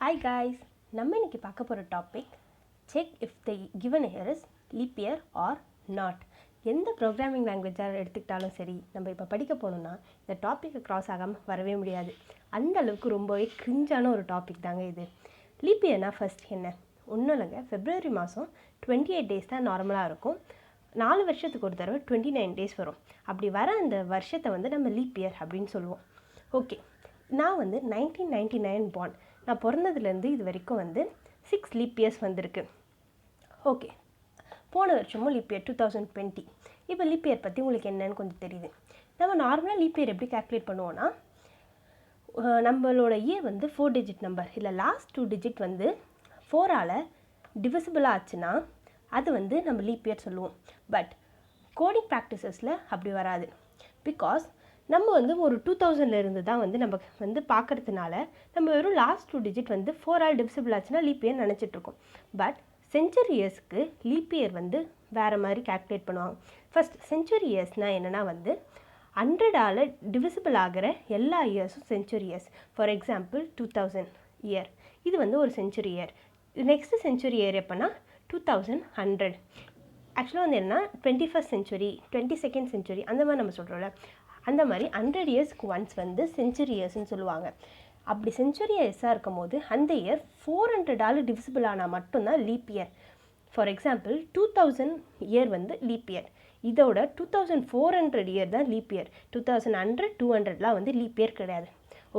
Hi guys, நம்ம இன்னைக்கு பார்க்க போகிற topic check if the given year is leap year or not. எந்த ப்ரோக்ராமிங் லாங்குவேஜாக எடுத்துக்கிட்டாலும் சரி, நம்ம இப்போ படிக்க போனோம்னா இந்த டாப்பிக்கை க்ராஸ் ஆகாமல் வரவே முடியாது. அந்த அளவுக்கு ரொம்பவே கிரிஞ்சான ஒரு டாபிக் தாங்க இது. லீப் இயர்னா ஃபர்ஸ்ட் என்ன? ஒன்றும் இல்லைங்க, February மாதம் 28 days தான் நார்மலாக இருக்கும். 4 வருஷத்துக்கு ஒரு தடவை 29 days வரும். அப்படி வர அந்த வருஷத்தை வந்து நம்ம லீப் இயர் அப்படின்னு சொல்லுவோம். ஓகே, நான் வந்து 1999 born. நான் பிறந்ததுலேருந்து இது வரைக்கும் வந்து 6 லீப் இயர்ஸ் வந்திருக்கு. ஓகே, போன வருஷமும் லீப் இயர் 2020. இப்போ லீப் இயர் பற்றி உங்களுக்கு என்னன்னு கொஞ்சம் தெரியுது. நம்ம நார்மலாக லீப் இயர் எப்படி கால்குலேட் பண்ணுவோன்னா, நம்மளோட இயர் வந்து 4 digit நம்பர், இல்லை லாஸ்ட் 2 digit வந்து 4ஆல் டிவிசிபிளாக ஆச்சுன்னா அது வந்து நம்ம லீப் இயர் சொல்லுவோம். பட் கோடிங் ப்ராக்டிசஸில் அப்படி வராது. பிகாஸ் நம்ம வந்து ஒரு 2000 இருந்து தான் வந்து நம்ம வந்து பார்க்குறதுனால நம்ம வெறும் லாஸ்ட் 2 digit வந்து 4ஆல் டிவிசிபிள் ஆச்சுன்னா லீப் இயர் நினச்சிட்ருக்கோம். பட் செஞ்சுரி இயர்ஸ்க்கு லீப் இயர் வந்து வேறு மாதிரி கால்குலேட் பண்ணுவாங்க. ஃபர்ஸ்ட் செஞ்சுரி இயர்ஸ்னால் என்னென்னா வந்து 100ஆல் டிவிசிபிள் ஆகிற எல்லா இயர்ஸும் century years. For example 2000 year, இது வந்து ஒரு century year. Next century year எப்போனா 2100. ஆக்சுவலாக வந்து என்னென்னா 21st century 22nd century அந்த மாதிரி நம்ம சொல்கிறோம்ல, அந்த மாதிரி 100 இயர்ஸ்க்கு ஒன்ஸ் வந்து செஞ்சுரி இயர்ஸ்ன்னு சொல்லுவாங்க. அப்படி செஞ்சுரி இயர்ஸாக இருக்கும் போது அந்த இயர் 400ஆல் டிவிசிபிள் ஆனால் மட்டும்தான் leap year. For example 2000 year வந்து லீப் இயர். இதோட 2400 இயர் தான் லீப் இயர். 2100 200லாம் வந்து லீப் இயர் கிடையாது.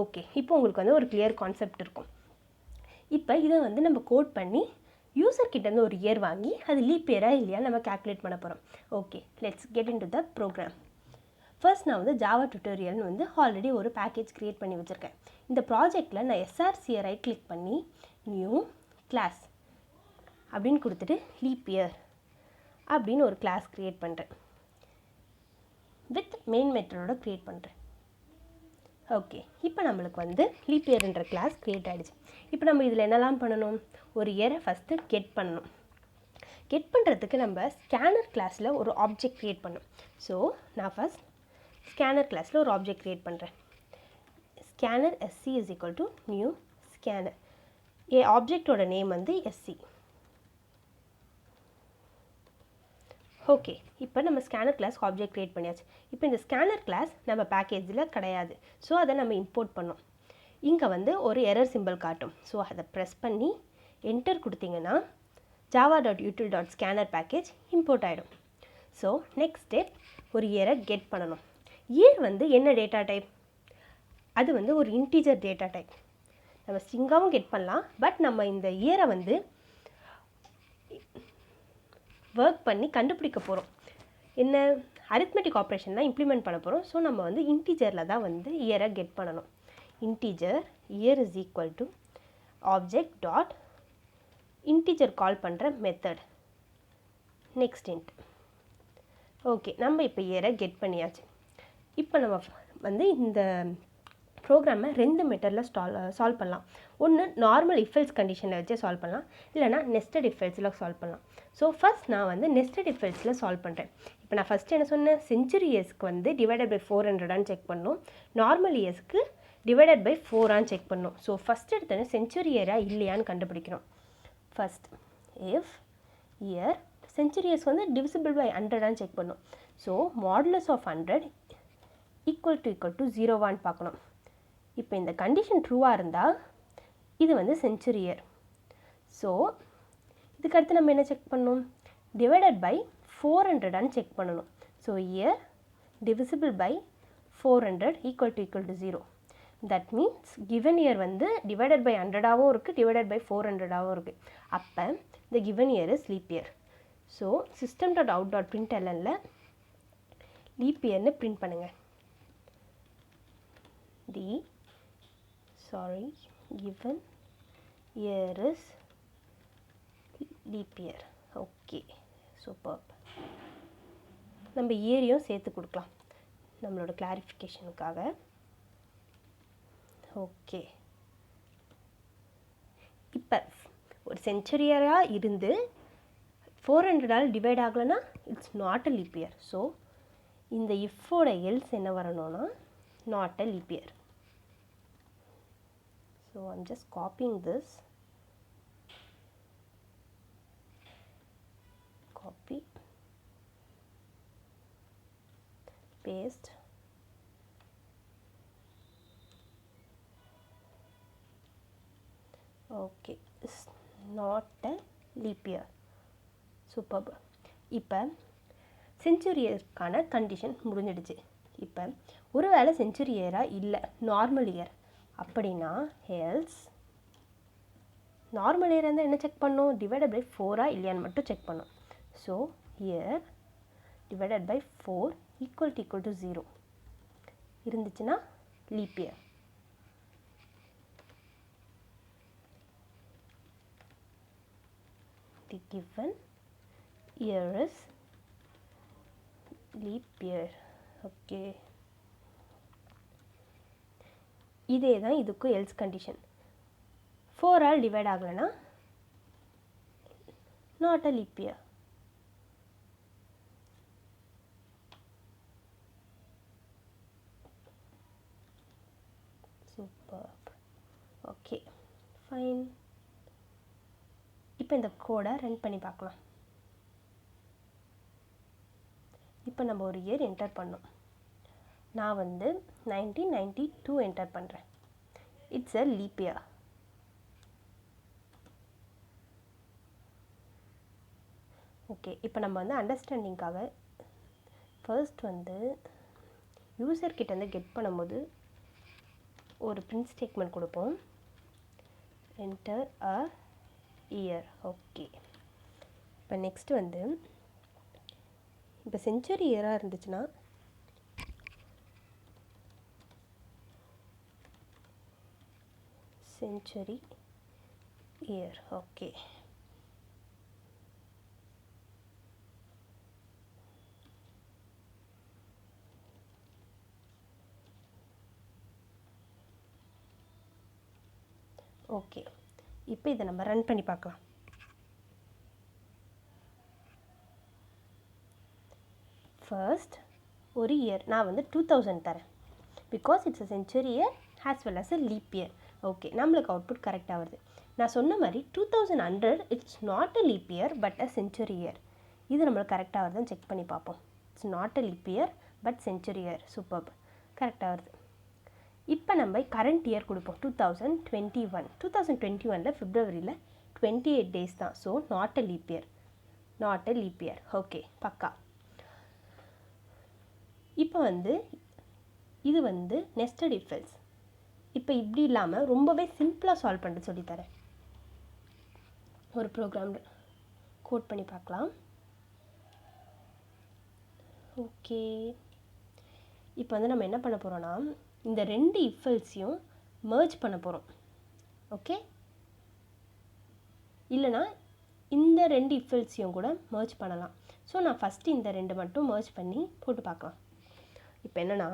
ஓகே, இப்போ உங்களுக்கு வந்து ஒரு கிளியர் கான்செப்ட் இருக்கும். இப்போ இதை வந்து நம்ம கோட் பண்ணி யூசர்கிட்டேருந்து ஒரு இயர் வாங்கி அது லீப் இயராக இல்லையா நம்ம கால்குலேட் பண்ண போகிறோம். Okay, let's get into the program. First நான் வந்து ஜாவா டியூட்டோரியல்னு வந்து ஆல்ரெடி ஒரு பேக்கேஜ் க்ரியேட் பண்ணி வச்சுருக்கேன். இந்த ப்ராஜெக்டில் நான் எஸ்ஆர்சியை ரைட் கிளிக் பண்ணி நியூ கிளாஸ் அப்படின்னு கொடுத்துட்டு லீப் இயர் அப்படின்னு ஒரு கிளாஸ் க்ரியேட் பண்ணுறேன். வித் மெயின் மெத்தடோட க்ரியேட் பண்ணுறேன். ஓகே, இப்போ நம்மளுக்கு வந்து லீப் இயர்ன்ற கிளாஸ் க்ரியேட் ஆகிடுச்சு. இப்போ நம்ம இதில் என்னெல்லாம் பண்ணணும்? ஒரு இயரை ஃபஸ்ட்டு கெட் பண்ணணும். கெட் பண்ணுறதுக்கு நம்ம ஸ்கேனர் கிளாஸில் ஒரு ஆப்ஜெக்ட் க்ரியேட் பண்ணணும். ஸோ நான் ஃபஸ்ட் ஸ்கேனர் கிளாஸில் ஒரு ஆப்ஜெக்ட் க்ரியேட் பண்ணுறேன். Scanner SC is equal to new scanner. ஆப்ஜெக்டோட நேம் வந்து எஸ்சி. ஓகே, இப்போ நம்ம ஸ்கேனர் கிளாஸ் ஆப்ஜெக்ட் க்ரியேட் பண்ணியாச்சு. இப்போ இந்த ஸ்கேனர் கிளாஸ் நம்ம பேக்கேஜில் கிடையாது. ஸோ அதை நம்ம இம்போர்ட் பண்ணோம். இங்கே வந்து ஒரு எரர் சிம்பிள் காட்டும். ஸோ அதை ப்ரெஸ் பண்ணி என்டர் கொடுத்தீங்கன்னா java.util.scanner பேக்கேஜ் இம்போர்ட் ஆகிடும். ஸோ நெக்ஸ்ட் ஸ்டெப், ஒரு இயரை கெட் பண்ணணும். இயர் வந்து என்ன டேட்டா டைப்? அது வந்து ஒரு இன்டீஜர் டேட்டா டைப். நம்ம ஸ்ட்ரிங்காகவும் கெட் பண்ணலாம். பட் நம்ம இந்த இயரை வந்து ஒர்க் பண்ணி கண்டுபிடிக்க போகிறோம். என்ன அரித்மெட்டிக் ஆப்ரேஷன் தான் இம்ப்ளிமெண்ட் பண்ண போகிறோம். ஸோ நம்ம வந்து இன்டீஜரில் தான் வந்து இயரை கெட் பண்ணணும். Integer year is equal to object dot integer call பண்ணுற மெத்தட் நெக்ஸ்ட் இன்ட். ஓகே, நம்ம இப்போ இயரை கெட் பண்ணியாச்சு. இப்போ நம்ம வந்து இந்த ப்ரோக்ராமை 2 மெத்தடில் சால்வ் பண்ணலாம். ஒன்று நார்மல் இஃபெல்ஸ் கண்டிஷனில் வச்சு சால்வ் பண்ணலாம், இல்லைனா நெஸ்டட் இஃபெல்ஸில் சால்வ் பண்ணலாம். ஸோ ஃபஸ்ட் நான் வந்து நெஸ்டட் இஃபெல்ஸில் சால்வ் பண்ணுறேன். இப்போ நான் ஃபஸ்ட்டு என்ன சொன்னேன்? செஞ்சுரி இயர்ஸ்க்கு வந்து டிவைடட் பை 400 செக் பண்ணணும், நார்மல் இயர்ஸ்க்கு டிவைடட் பை 4 செக் பண்ணணும். ஸோ ஃபஸ்ட் எடுத்தோன்னே செஞ்சுரி இயராக இல்லையான்னு கண்டுபிடிக்கிறோம். First if year century years வந்து டிவிசிபிள் பை 100 செக் பண்ணணும். So modulus of 100 equal to 0 பார்க்கணும். இப்போ இந்த கண்டிஷன் ட்ரூவாக இருந்தால் இது வந்து செஞ்சுரி இயர். ஸோ இதுக்கடுத்து நம்ம என்ன செக் பண்ணணும்? டிவைடட் பை 400 செக் பண்ணணும். So year divisible by 400 equal to 0. That means given year வந்து டிவைடட் பை 100ஆகவும் இருக்குது, டிவைடட் பை 400ஆகவும் இருக்குது. அப்போ இந்த given year is leap year. So system.out.printlnல லீப் இயர்னு பிரிண்ட் பண்ணுங்கள். given year is leap year. Okay, super. நம்ம இயரையும் சேர்த்து கொடுக்கலாம் நம்மளோட கிளாரிஃபிகேஷனுக்காக. ஓகே, இப்போ ஒரு செஞ்சுரியாக இருந்து 400ஆல் டிவைட் ஆகலைன்னா it's not a leap year. So இந்த இஃபோட எல்ஸ் என்ன வரணும்னா not a leap year. So So I'm just copying this, copy, paste. Okay, it's not a leap year. Superb. இப்போ செஞ்சுரி இயர்க்கான கண்டிஷன் முடிஞ்சிடுச்சு. இப்போ ஒரு வேளை செஞ்சுரி இயராக இல்லை, நார்மல் இயர் அப்படின்னா ஹெல்ஸ் நார்மல் இயர் இருந்தால் என்ன செக் பண்ணோம்? டிவைடட் பை 4 இல்லையான்னு மட்டும் செக் பண்ணோம். So year divided by 4 equal to 0 இருந்துச்சுன்னா leap year. The given year is leap year. Okay, இதே தான் இதுக்கும் எல்ஸ் கண்டிஷன். 4 ஆல் டிவைட் ஆகலைன்னா not a leap year. Super. Okay fine. இப்போ இந்த கோடை ரன் பண்ணி பார்க்கலாம். இப்போ நம்ம ஒரு இயர் என்டர் பண்ணோம். நான் வந்து 1992 என்டர் பண்ணுறேன். It's a leap year. Okay, இப்போ நம்ம வந்து அண்டர்ஸ்டாண்டிங்காக ஃபர்ஸ்ட் வந்து யூசர்கிட்டேருந்து கெட் பண்ணும்போது ஒரு பிரிண்ட் ஸ்டேட்மெண்ட் கொடுப்போம். Enter a year. ஓகே, இப்போ நெக்ஸ்ட் வந்து இப்போ செஞ்சுரி இயராக இருந்துச்சுன்னா செஞ்சுரி இயர். Okay, okay. இப்போ இதை நம்ம ரன் பண்ணி பார்க்கலாம். ஃபர்ஸ்ட் ஒரு இயர் நான் வந்து 2000 தரேன். Because it's a century year as well as a leap year. Okay, நம்மளுக்கு அவுட்புட் கரெக்டாக வருது. நான் சொன்ன மாதிரி 2100 it's not a leap year but a century year. இது நம்மளுக்கு கரெக்டாக வருதுன்னு செக் பண்ணி பார்ப்போம். It's not a leap year but century year. Super, கரெக்டாக வருது. இப்போ நம்ம கரண்ட் இயர் கொடுப்போம். 2021. 2021 பிப்ரவரியில் 28 டேஸ் தான். So not a leap year, not a leap year. Okay, பக்கா. இப்போ வந்து இது வந்து நெஸ்டட் இஃப் எல்ஸ். இப்போ இப்படி இல்லாமல் ரொம்பவே சிம்பிளாக சால்வ் பண்ண சொல்லித்தரேன். ஒரு ப்ரோக்ராம் கோட் பண்ணி பார்க்கலாம். ஓகே, இப்போ வந்து நம்ம என்ன பண்ண போகிறோன்னா இந்த ரெண்டு இஃபெல்ஸையும் மெர்ஜ் பண்ண போகிறோம். ஓகே, இல்லைனா இந்த ரெண்டு இஃபெல்ஸையும் கூட மெர்ஜ் பண்ணலாம். ஸோ நான் ஃபஸ்ட்டு இந்த ரெண்டு மட்டும் மெர்ஜ் பண்ணி போட்டு பார்க்கலாம். இப்போ என்னென்னா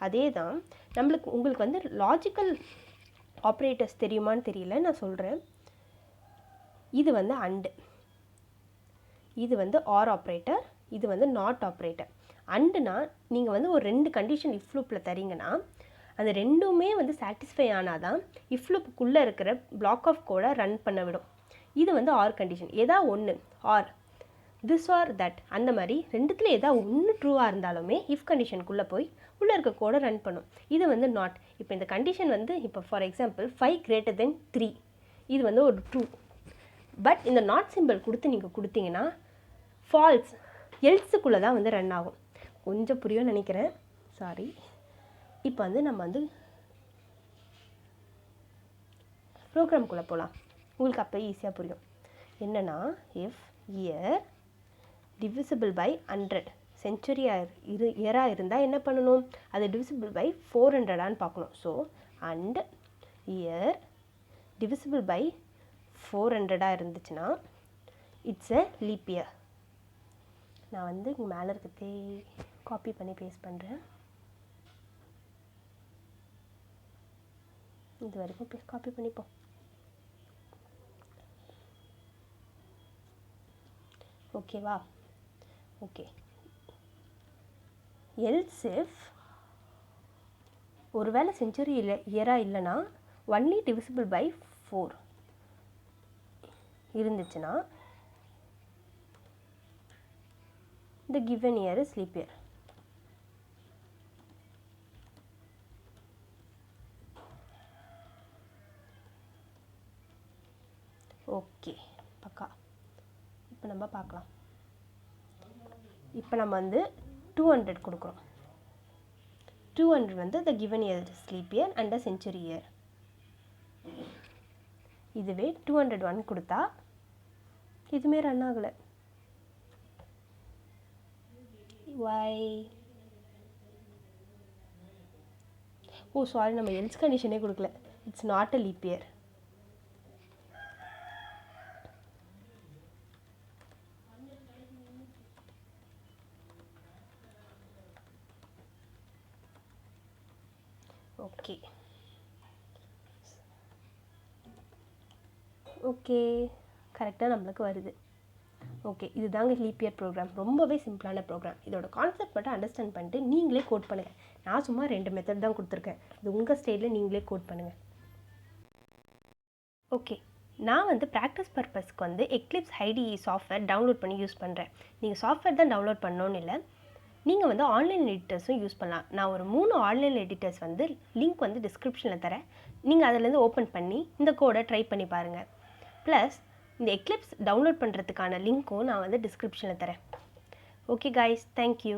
அதே தான் உங்களுக்கு வந்து லாஜிக்கல் ஆப்ரேட்டர்ஸ் தெரியுமான்னு தெரியல, நான் சொல்கிறேன். இது வந்து அண்டு, இது வந்து ஆர் ஆப்ரேட்டர், இது வந்து நாட் ஆப்ரேட்டர். அண்டுனா நீங்கள் வந்து ஒரு ரெண்டு கண்டிஷன் இஃப் லூப்பில் தரீங்கன்னா அந்த ரெண்டுமே வந்து சாட்டிஸ்ஃபை ஆனால் தான் இஃப் லூப்புக்குள்ளே இருக்கிற பிளாக் ஆஃப் கோடை ரன் பண்ண விடும். இது வந்து ஆர் கண்டிஷன். எதா ஒன்று ஆர் திஸ் ஆர் தட், அந்த மாதிரி ரெண்டுத்தில் எதா ஒன்று ட்ரூவாக இருந்தாலுமே இஃப் கண்டிஷனுக்குள்ளே போய் உள்ளே இருக்க கோடை ரன் பண்ணும். இது வந்து நாட். இப்போ இந்த கண்டிஷன் வந்து இப்போ ஃபார் எக்ஸாம்பிள் 5 greater than 3, இது வந்து ஒரு ட்ரூ. பட் இந்த நாட் சிம்பிள் கொடுத்து நீங்கள் கொடுத்தீங்கன்னா ஃபால்ஸ், எல்ஸுக்குள்ளே தான் வந்து ரன் ஆகும். கொஞ்சம் புரியும் நினைக்கிறேன், சாரி. இப்போ வந்து நம்ம வந்து ப்ரோக்ராம்குள்ளே போகலாம். உங்களுக்கு அப்போ ஈஸியாக புரியும். என்னென்னா if year divisible by 100, century இயராக இருந்தால் என்ன பண்ணணும்? அது டிவிசிபிள் பை 400ஆன்னு பார்க்கணும். So and year divisible by 400ஆக இருந்துச்சுன்னா இட்ஸ் எ லீப் இயர். நான் வந்து இங்கே மேலே இருக்கிறதே காப்பி பண்ணி பேஸ்ட் பண்ணுறேன். இது வரைக்கும் காப்பி பண்ணிப்போம். ஓகேவா? ஓகே. எல்ஸ் இஃப் ஒருவேளை செஞ்சுரி இயராக இல்லைன்னா ஒன்லி டிவிசிபிள் பை 4 இருந்துச்சுன்னா the given year is leap year. Okay பக்கா. இப்போ நம்ம பார்க்கலாம். இப்போ நம்ம வந்து 200 கொடுக்குறோம். 200 வந்து the given year is leap year and a century year. இதுவே 201 கொடுத்தா இதுமே ரன் ஆகலை. why? ஓ சாரி, நம்ம எல்ஸ் கண்டிஷனே கொடுக்கல. It's not a leap year. Okay okay கரெக்டாக நம்மளுக்கு வருது. ஓகே, இதுதாங்க லீப் இயர் ப்ரோக்ராம். ரொம்பவே சிம்பிளான ப்ரோக்ராம். இதோட கான்செப்ட் மட்டும் அண்டர்ஸ்டாண்ட் பண்ணிட்டு நீங்களே கோட் பண்ணுங்கள். நான் சும்மா 2 மெத்தட் தான் கொடுத்துருக்கேன். இது உங்கள் ஸ்டைலில் நீங்களே கோட் பண்ணுங்கள். ஓகே, நான் வந்து ப்ராக்டிஸ் பர்பஸ்க்கு வந்து எக்லிப்ஸ் IDE சாஃப்ட்வேர் டவுன்லோட் பண்ணி யூஸ் பண்ணுறேன். நீங்கள் சாஃப்ட்வேர் தான் டவுன்லோட் பண்ணணும்னு இல்லை, நீங்கள் வந்து ஆன்லைன் எடிட்டர்ஸும் யூஸ் பண்ணலாம். நான் ஒரு 3 ஆன்லைன் எடிட்டர்ஸ் வந்து லிங்க் வந்து டிஸ்கிரிப்ஷனில் தரேன். நீங்கள் அதிலேருந்து ஓப்பன் பண்ணி இந்த கோடை ட்ரை பண்ணி பாருங்கள். ப்ளஸ் இந்த எக்லிப்ஸ் டவுன்லோட் பண்ணுறதுக்கான லிங்க்கும் நான் வந்து டிஸ்கிரிப்ஷனில் தரேன். Okay guys, thank you.